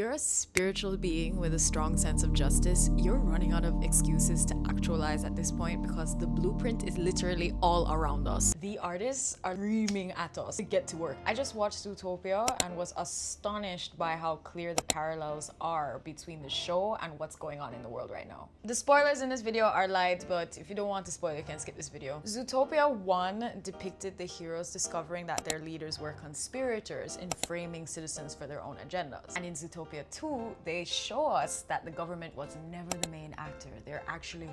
You're a spiritual being with a strong sense of justice. You're running out of excuses to actualize at this point because the blueprint is literally all around us. The artists are screaming at us to get to work. I just watched Zootopia and was astonished by how clear the parallels are between the show and what's going on in the world right now. The spoilers in this video are light, but if you don't want to spoil, you can skip this video. Zootopia 1 depicted the heroes discovering that their leaders were conspirators in framing citizens for their own agendas. And in Zootopia 2, they show us that the government was never the main actor. They're actually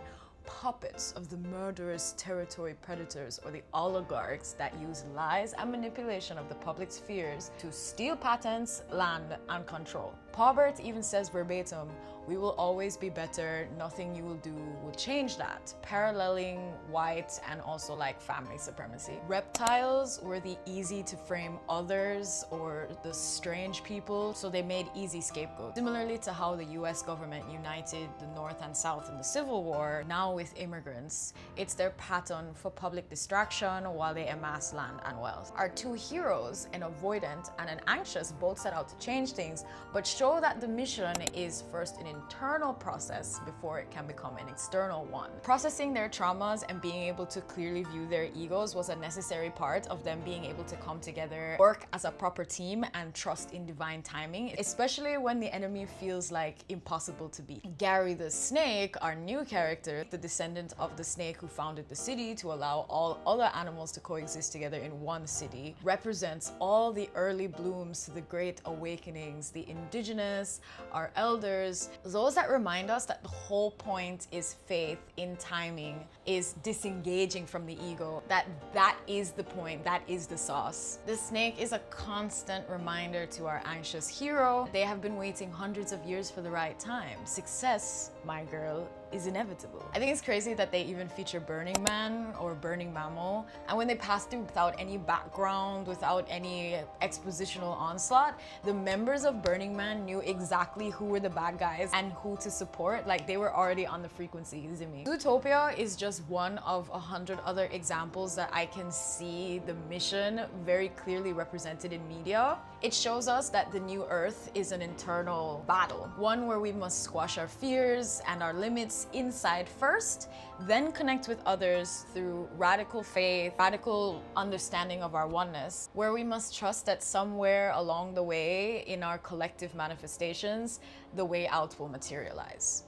puppets of the murderous territory predators or the oligarchs that use lies and manipulation of the public spheres to steal patents, land, and control. Paubert even says verbatim, "We will always be better, nothing you will do will change that," paralleling white and also like family supremacy. Reptiles were the easy to frame others or the strange people, so they made easy scapegoats. Similarly to how the US government united the North and South in the Civil War, now with immigrants, it's their pattern for public distraction while they amass land and wealth. Our two heroes, an avoidant and an anxious, both set out to change things, but show that the mission is first an internal process before it can become an external one. Processing their traumas and being able to clearly view their egos was a necessary part of them being able to come together, work as a proper team, and trust in divine timing, especially when the enemy feels like impossible to beat. Gary the snake, our new character, the descendant of the snake who founded the city to allow all other animals to coexist together in one city, represents all the early blooms to the great awakenings, the indigenous, our elders, those that remind us that the whole point is faith in timing, is disengaging from the ego, that is the point, that is the sauce. The snake is a constant reminder to our anxious hero. They have been waiting hundreds of years for the right time. Success, my girl, is inevitable. I think it's crazy that they even feature Burning Man or Burning Mammal, and when they pass through without any background, without any expositional onslaught, the members of Burning Man knew exactly who were the bad guys and who to support. Like, they were already on the frequency, you see me? Zootopia is just one of 100 other examples that I can see the mission very clearly represented in media. It shows us that the new earth is an internal battle, one where we must squash our fears and our limits inside first, then connect with others through radical faith, radical understanding of our oneness, where we must trust that somewhere along the way in our collective manifestations, the way out will materialize.